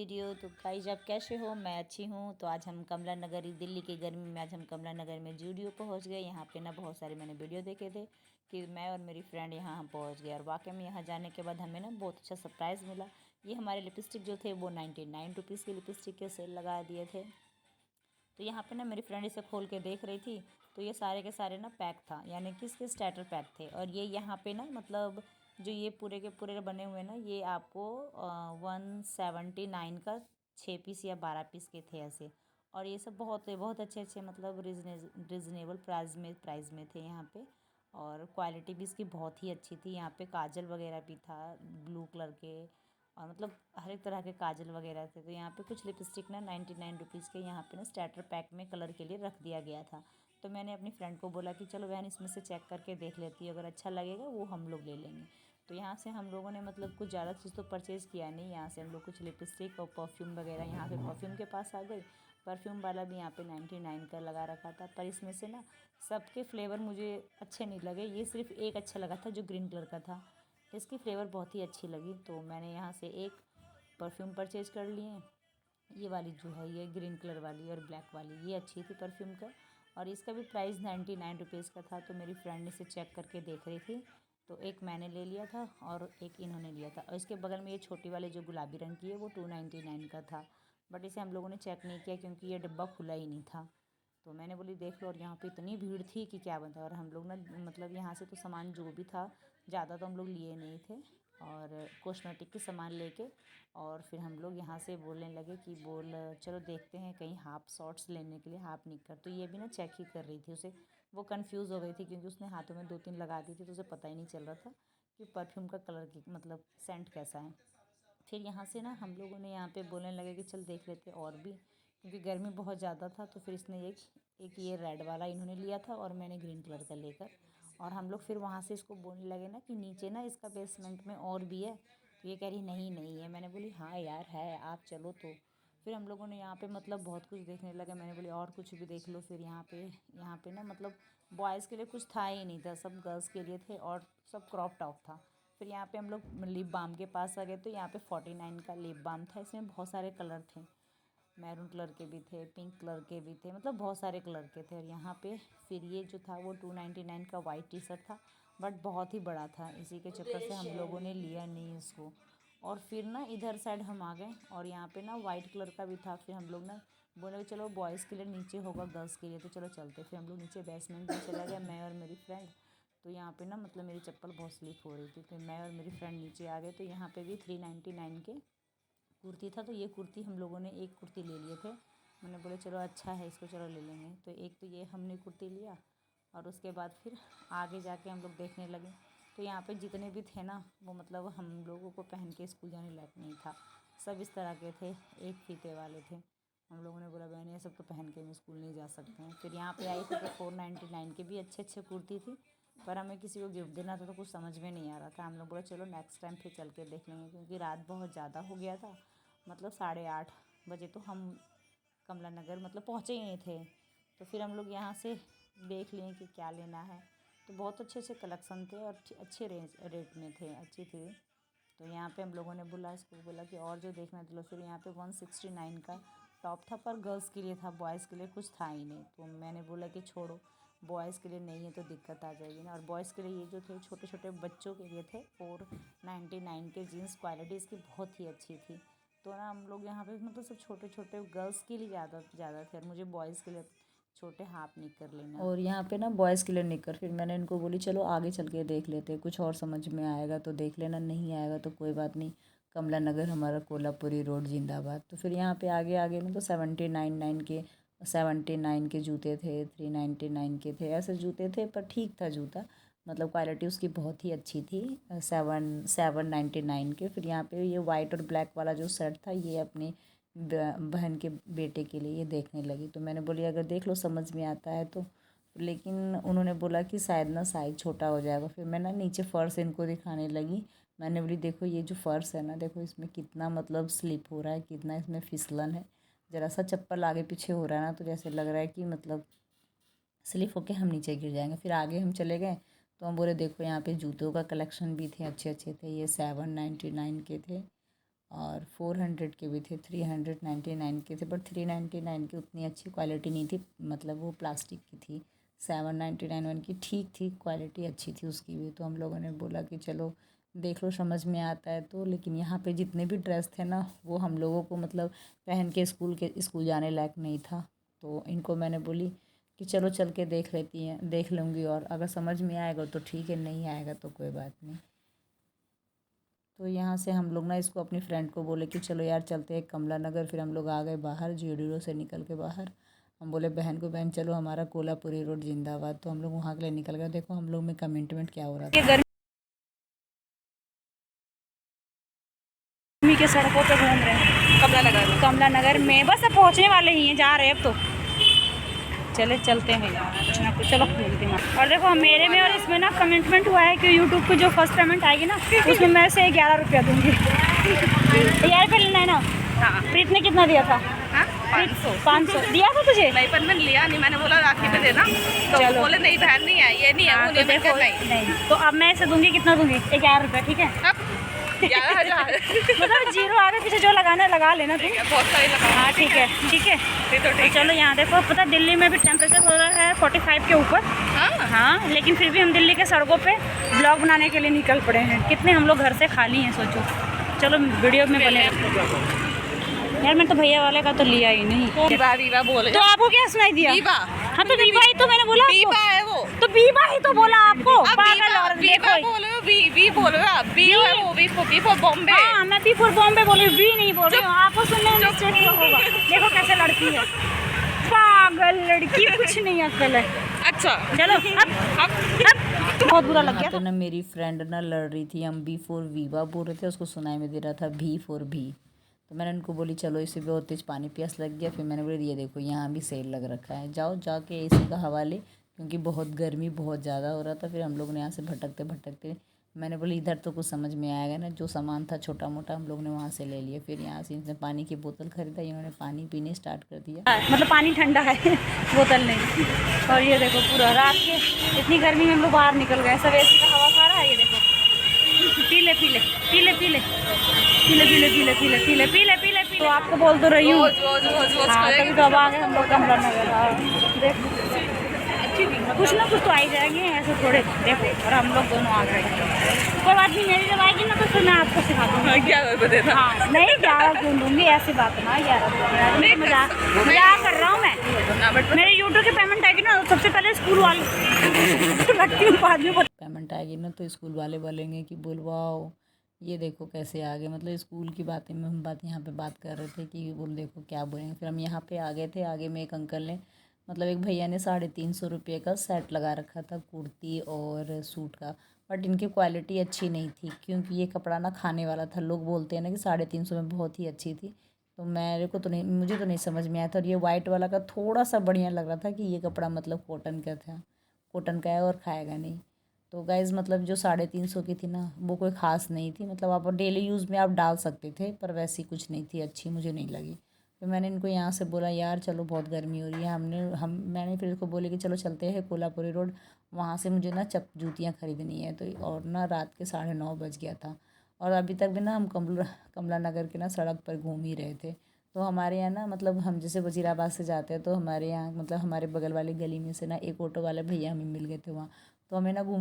Video. तो guys आप कैसे हो? मैं अच्छी हूँ। तो आज हम कमला नगर, दिल्ली की गर्मी में आज हम कमला नगर में जूडियो पहुँच गए। यहाँ पे ना बहुत सारे मैंने वीडियो देखे थे कि मैं और मेरी फ्रेंड यहाँ हम पहुँच गए, और वाकई में यहाँ जाने के बाद हमें ना बहुत अच्छा सरप्राइज़ मिला। ये हमारे लिपस्टिक जो थे वो 99 रुपीज़ की लिपस्टिक के सेल लगा दिए थे। तो यहाँ पे ना मेरी फ्रेंड इसे खोल के देख रही थी, तो ये सारे के सारे ना पैक था, यानी कि इसके स्टार्टर पैक थे। और ये यहाँ पे ना मतलब जो ये पूरे के पूरे बने हुए ना, ये आपको 179 का 6 पीस या 12 पीस के थे ऐसे। और ये सब बहुत बहुत अच्छे अच्छे मतलब रिजनेबल प्राइस में थे यहाँ पे। और क्वालिटी भी इसकी बहुत ही अच्छी थी। यहाँ पे काजल वगैरह भी था ब्लू कलर के, और मतलब हर एक तरह के काजल वगैरह थे। तो यहाँ पे कुछ लिपस्टिक ना 99 रुपीज़ के यहाँ पे ना स्टार्टर पैक में कलर के लिए रख दिया गया था। तो मैंने अपनी फ्रेंड को बोला कि चलो बहन इसमें से चेक करके देख लेती है, अगर अच्छा लगेगा वो हम लोग ले लेंगे। तो यहाँ से हम लोगों ने मतलब कुछ ज़्यादा चीज़ तो परचेज़ किया नहीं। यहाँ से हम लोग कुछ लिपस्टिक और परफ्यूम वगैरह, यहाँ पे परफ्यूम के पास आ गए। परफ्यूम वाला भी यहाँ पे 99 का लगा रखा था, पर इसमें से ना सबके फ्लेवर मुझे अच्छे नहीं लगे। ये सिर्फ एक अच्छा लगा था जो ग्रीन कलर का था, इसकी फ्लेवर बहुत ही अच्छी लगी। तो मैंने यहाँ से एक परफ्यूम परचेज कर लिए। ये वाली जो है ये ग्रीन कलर वाली और ब्लैक वाली, ये अच्छी थी परफ्यूम का। और इसका भी प्राइस 99 रुपीज़ का था। तो मेरी फ्रेंड इसे चेक करके देख रही थी, तो एक मैंने ले लिया था और एक इन्होंने लिया था। और इसके बगल में ये छोटी वाली जो गुलाबी रंग की है वो 299 का था, बट इसे हम लोगों ने चेक नहीं किया क्योंकि ये डिब्बा खुला ही नहीं था। तो मैंने बोली देख लो। और यहाँ पे इतनी भीड़ थी कि क्या बताएं। और हम लोग ना मतलब यहाँ से तो सामान जो भी था ज़्यादा तो हम लोग लिए नहीं थे, और कॉस्मेटिक के सामान लेके और फिर हम लोग यहाँ से बोलने लगे कि चलो देखते हैं कहीं हाफ शॉर्ट्स लेने के लिए, हाफ निक्कर। तो ये भी ना चेक ही कर रही थी, उसे वो कंफ्यूज हो गई थी क्योंकि उसने हाथों में 2-3 लगा दी थी, तो उसे पता ही नहीं चल रहा था कि परफ्यूम का कलर की मतलब सेंट कैसा है। फिर यहाँ से ना हम लोगों ने यहाँ पे बोलने लगे कि चल देख लेते और भी, क्योंकि गर्मी बहुत ज़्यादा था। तो फिर इसने एक ये रेड वाला इन्होंने लिया था और मैंने ग्रीन कलर का लेकर, और हम लोग फिर वहाँ से इसको बोलने लगे ना कि नीचे ना इसका बेसमेंट में और भी है। तो ये कह रही नहीं नहीं है। मैंने बोली हाँ यार है, आप चलो। तो फिर हम लोगों ने यहाँ पे मतलब बहुत कुछ देखने लगे। मैंने बोली और कुछ भी देख लो। फिर यहाँ पे ना मतलब बॉयज़ के लिए कुछ था ही नहीं था, सब गर्ल्स के लिए थे और सब क्रॉप टॉप था। फिर यहाँ पे हम लोग लिप बाम के पास आ गए। तो यहाँ पे 49 का लिप बाम था, इसमें बहुत सारे कलर थे, मैरून कलर के भी थे, पिंक कलर के भी थे, मतलब बहुत सारे कलर के थे। और यहाँ पे फिर ये जो था वो 299 का वाइट टी शर्ट था, बट बहुत ही बड़ा था, इसी के चक्कर से हम लोगों ने लिया नहीं उसको। और फिर ना इधर साइड हम आ गए, और यहाँ पे ना वाइट कलर का भी था। फिर हम लोग ना बोले चलो बॉयज़ के लिए नीचे होगा, गर्ल्स के लिए तो चलो चलते। फिर हम लोग नीचे बेसमेंट में चला गया, मैं और मेरी फ्रेंड। तो यहाँ पे ना मतलब मेरी चप्पल बहुत स्लिप हो रही थी, फिर मैं और मेरी फ्रेंड नीचे आ गए। तो यहाँ पे भी 399 के कुर्ती था। तो ये कुर्ती हम लोगों ने एक कुर्ती ले लिए थे। मैंने बोले चलो अच्छा है, इसको चलो ले लेंगे। तो एक तो ये हमने कुर्ती लिया, और उसके बाद फिर आगे जाके हम लोग देखने लगे। तो यहाँ पे जितने भी थे ना वो मतलब हम लोगों को पहन के स्कूल जाने लायक नहीं था, सब इस तरह के थे, एक फीते वाले थे। हम लोगों ने बोला बहन ये सब तो पहन के हम स्कूल नहीं जा सकते हैं। फिर यहाँ पे आई थी तो 499 की भी अच्छे अच्छे कुर्ती थी, पर हमें किसी को गिफ्ट देना था तो कुछ समझ में नहीं आ रहा था। हम लोग बोला चलो नेक्स्ट टाइम फिर चल के देख लेंगे, क्योंकि रात बहुत ज़्यादा हो गया था। मतलब 8:30 बजे तो हम कमला नगर मतलब पहुँचे ही नहीं थे। तो फिर हम लोग यहाँ से देख लिए कि क्या लेना है। तो बहुत अच्छे अच्छे कलेक्शन थे और अच्छे रेट में थे, अच्छी थी। तो यहाँ पे हम लोगों ने बोला कि और जो देखना है। तो फिर यहाँ पे 169 का टॉप था, पर गर्ल्स के लिए था, बॉयज़ के लिए कुछ था ही नहीं। तो मैंने बोला कि छोड़ो, बॉयज़ के लिए नहीं है तो दिक्कत आ जाएगी ना। और बॉयज़ के लिए ये जो थे छोटे छोटे बच्चों के लिए थे 499 के जीन्स, क्वालिटी इसकी बहुत ही अच्छी थी। तो ना हम लोग यहाँ पे मतलब सब छोटे छोटे गर्ल्स के लिए ज़्यादा थे, और मुझे बॉयज़ के लिए छोटे हाफ निकर लेना, और यहाँ पे ना बॉयज़ के लिए निकर। फिर मैंने इनको बोली चलो आगे चल के देख लेते, कुछ और समझ में आएगा तो देख लेना, नहीं आएगा तो कोई बात नहीं। कमला नगर हमारा कोल्हापुरी रोड जिंदाबाद। तो फिर यहाँ पे आगे आगे में तो 79 के जूते थे, 399 के थे, ऐसे जूते थे। पर ठीक था जूता, मतलब क्वालिटी उसकी बहुत ही अच्छी थी। 799 के। फिर यहाँ पे ये वाइट और ब्लैक वाला जो शर्ट था ये अपनी बहन के बेटे के लिए ये देखने लगी। तो मैंने बोली अगर देख लो समझ में आता है तो। लेकिन उन्होंने बोला कि शायद ना साइज़ छोटा हो जाएगा। फिर मैं ना नीचे फ़र्श इनको दिखाने लगी। मैंने बोली देखो ये जो फ़र्श है ना, देखो इसमें कितना मतलब स्लिप हो रहा है, कितना इसमें फिसलन है। ज़रा सा चप्पल आगे पीछे हो रहा है ना तो जैसे लग रहा है कि मतलब स्लिप होके हम नीचे गिर जाएंगे। फिर आगे हम चले गए तो हम बोले देखो यहाँ पे जूतों का कलेक्शन भी थे, अच्छे अच्छे थे। ये 799 के थे, और 400 के भी थे, 399 के थे, बट 399 की उतनी अच्छी क्वालिटी नहीं थी, मतलब वो प्लास्टिक की थी। 799 की ठीक थी, क्वालिटी अच्छी थी उसकी भी। तो हम लोगों ने बोला कि चलो देख लो, समझ में आता है तो। लेकिन यहाँ पे जितने भी ड्रेस थे ना, वो हम लोगों को मतलब पहन के स्कूल जाने लायक नहीं था। तो इनको मैंने बोली कि चलो चल के देख लेती हैं, देख लूँगी, और अगर समझ में आएगा तो ठीक है, नहीं आएगा तो कोई बात नहीं। तो यहाँ से हम लोग ना इसको अपनी फ्रेंड को बोले कि चलो यार चलते हैं कमला नगर। फिर हम लोग आ गए बाहर, जीडीओ से निकल के बाहर। हम बोले बहन को, बहन चलो हमारा कोल्हापुरी रोड जिंदाबाद। तो हम लोग वहाँ के लिए निकल गए। देखो हम लोग में कमिटमेंट क्या हो रहा था। गर्मी के सड़कों पे घूम रहे हैं कमला नगर में। बस अब पहुँचने वाले ही हैं, जा रहे हैं अब तो। चले चलते हैं कुछ ना कुछ, चलो घूमते हैं। और देखो मेरे में और इसमें ना कमिटमेंट हुआ है कि यूट्यूब की जो फर्स्ट पेमेंट आएगी ना, उसमें मैं से 11 रुपया दूँगी। 11 रुपये लेना है ना? हाँ। प्रीत ने कितना दिया था? 500 दिया था तुझे? नहीं, पर मैंने लिया नहीं, मैंने बोला राखी पे देना, तो चलो बोले नहीं बहन नहीं है, ये नहीं है, वो तो देखो नहीं। तो अब मैं इसे दूंगी, कितना दूंगी? 11 रुपये, ठीक है? 11,000 मतलब जीरो आगे पीछे जो लगाना है लगा लेना तुम। बहुत सारी लगा। हाँ ठीक है, ठीक है। तो ठीक। चलो यहाँ देखो, पता दिल्ली में भी टेम्परेचर हो रहा है 45 के ऊपर। हाँ, लेकिन फिर भी हम दिल्ली के सड़कों पे ब्लॉग बनाने के लिए निकल पड़े हैं। कितने हम लोग घर से खाली हैं सोचो। चलो वीडियो में बने। यार मैं तो भैया वाले का तो लिया ही नहीं। वीवा बोले तो आपको क्या सुनाई दिया? वीवा। हाँ तो वीवा ही तो मैंने बोला। वीवा है वो, तो वीवा ही तो बोला आपको। पागल औरत। वीवा बोलो, वी बोलो आप। वी है वो, वी फॉर बॉम्बे। हाँ मैं वी फॉर बॉम्बे बोल रही हूँ, वी नहीं बोल रही हूँ। आपको सुनने में मिस्टेक होगा। देखो कैसे लड़की है, पागल लड़की, कुछ नहीं अक्ल है। अच्छा चलो अब बहुत बुरा लग गया। तो ना मेरी फ्रेंड ना लड़ रही थी, हम बी फॉर वीवा बोल रहे थे, उसको सुनाई में दे रहा था भी फॉर भी। तो मैंने उनको बोली चलो, इसे बहुत तेज पानी प्यास लग गया। फिर मैंने बोली ये देखो यहाँ भी सेल लग रखा है, जाओ जाके एसी का हवा ले, क्योंकि बहुत गर्मी बहुत ज़्यादा हो रहा था। फिर हम लोग ने यहाँ से भटकते भटकते, मैंने बोली इधर तो कुछ समझ में आएगा ना, जो सामान था छोटा मोटा हम लोग ने वहाँ से ले लिया। फिर यहाँ से इनसे पानी की बोतल खरीदा, इन्होंने पानी पीने स्टार्ट कर दिया। मतलब पानी ठंडा है बोतल नहीं। और ये देखो पूरा रात के इतनी गर्मी में हम लोग बाहर निकल गए, सब एसी का हवा खा रहा है। ये देखो पीले पीले पीले पीले पीले पीले पीले पीले पीले पीले पीले पीले। तो आपको बोल तो रही हूँ। तभी तो अब आ गए हम लोग कमला नगर। देखो कुछ ना कुछ तो आई जाएंगे ऐसे थोड़े। देखो और हम लोग दोनों आ गए। कोई बात नहीं, मेरी जब आएगी ना तो फिर मैं आपको सिखा दूँगी। 11 रुपये देना। हाँ नहीं 11 क्यों दूँगी, ऐसी बात ना। 11 मजाक कर रहा हूँ मैं। मेरे यूट्यूब की पेमेंट आएगी ना, सबसे पहले स्कूल वाले रखती हूँ, बाद में पेमेंट आएगी ना तो स्कूल वाले बोलेंगे कि बुलवाओ, ये देखो कैसे आ गए। मतलब स्कूल की बातें में हम यहाँ पे बात कर रहे थे कि बोल देखो क्या बोलेंगे। फिर हम यहाँ पे आ गए थे। आगे में एक अंकल ने, मतलब एक भैया ने 350 रुपये का सेट लगा रखा था, कुर्ती और सूट का। बट इनकी क्वालिटी अच्छी नहीं थी, क्योंकि ये कपड़ा ना खाने वाला था। लोग बोलते हैं ना कि 350 में बहुत ही अच्छी थी, तो मेरे को तो नहीं, मुझे तो नहीं समझ में आया था। और ये वाइट वाला का थोड़ा सा बढ़िया लग रहा था कि ये कपड़ा मतलब कॉटन का था, कॉटन का है और खाएगा नहीं। तो गाइज़ मतलब जो 350 की थी ना, वो कोई ख़ास नहीं थी। मतलब आप डेली यूज़ में आप डाल सकते थे, पर वैसी कुछ नहीं थी, अच्छी मुझे नहीं लगी। फिर मैंने इनको यहाँ से बोला यार चलो बहुत गर्मी हो रही है, मैंने फिर इसको बोले कि चलो चलते हैं कोल्हापुरी रोड, वहाँ से मुझे ना जूतियाँ ख़रीदनी है। तो और ना रात के 9:30 बज गया था, और अभी तक भी ना हम कमला नगर के ना सड़क पर घूम ही रहे थे। तो हमारे यहाँ ना, मतलब हम जैसे वज़ीराबाद से जाते हैं तो हमारे यहाँ मतलब हमारे बगल वाली गली में से ना एक ऑटो वाले भैया हमें मिल गए थे वहाँ। तो हमें ना घूर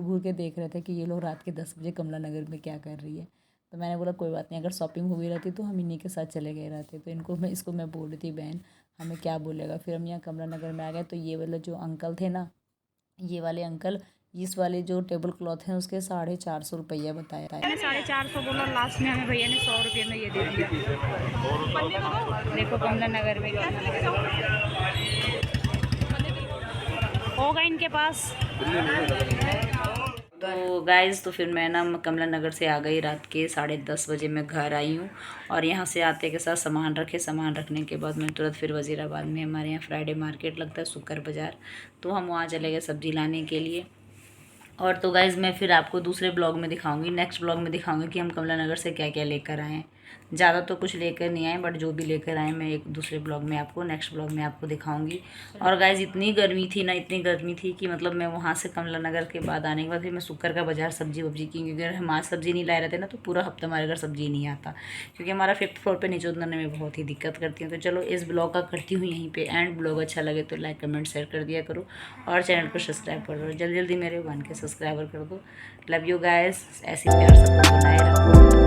घूर के देख रहे थे कि ये लोग रात के 10 बजे कमला नगर में क्या कर रही है। तो मैंने बोला कोई बात नहीं, अगर शॉपिंग हो गई रहती तो हम इन्हीं के साथ चले गए रहते। तो इसको मैं बोल रही थी बहन हमें क्या बोलेगा। फिर हम यहाँ कमला नगर में आ गए। तो ये वाले जो अंकल थे ना, ये वाले अंकल इस वाले जो टेबल क्लॉथ हैं उसके 450 रुपया बताया। 450 बोला, लास्ट में हमें भैया ने 100 रुपये में ये दे दिया। देखो कमला नगर में होगा इनके पास। तो गाइज़ तो फिर मैं ना कमला नगर से आ गई, रात के 10:30 बजे मैं घर आई हूँ। और यहाँ से आते के साथ सामान रखने के बाद मैं तुरंत फिर वज़ीराबाद में हमारे यहाँ फ्राइडे मार्केट लगता है, शुक्र बाज़ार, तो हम वहाँ चले गए सब्ज़ी लाने के लिए। और तो गाइज़ मैं फिर आपको दूसरे ब्लॉग में दिखाऊंगी, नेक्स्ट ब्लॉग में दिखाऊंगी कि हम कमला नगर से क्या क्या लेकर आए हैं। ज़्यादा तो कुछ लेकर नहीं आए, बट जो भी लेकर आए मैं एक दूसरे ब्लॉग में आपको, नेक्स्ट ब्लॉग में आपको दिखाऊंगी। और गाइज इतनी गर्मी थी ना, इतनी गर्मी थी कि मतलब मैं वहाँ से कमला नगर के बाद आने के बाद फिर मैं शुक्र का बाज़ार सब्जी वब्जी की, क्योंकि अगर हम आज सब्ज़ी नहीं लाए रहते ना तो पूरा हफ्ता हमारे घर सब्ज़ी नहीं आता, क्योंकि हमारा 5th फ्लोर पर नीचे उतरने में बहुत ही दिक्कत करती हूँ। तो चलो इस ब्लॉग का करती हूँ यहीं पे एंड। ब्लॉग अच्छा लगे तो लाइक कमेंट शेयर कर दिया करो और चैनल को सब्सक्राइब कर दो। जल्दी जल्दी मेरे 1K सब्सक्राइबर कर दो। लव यू गाइस, ऐसी प्यार सपोर्ट बनाए रखो।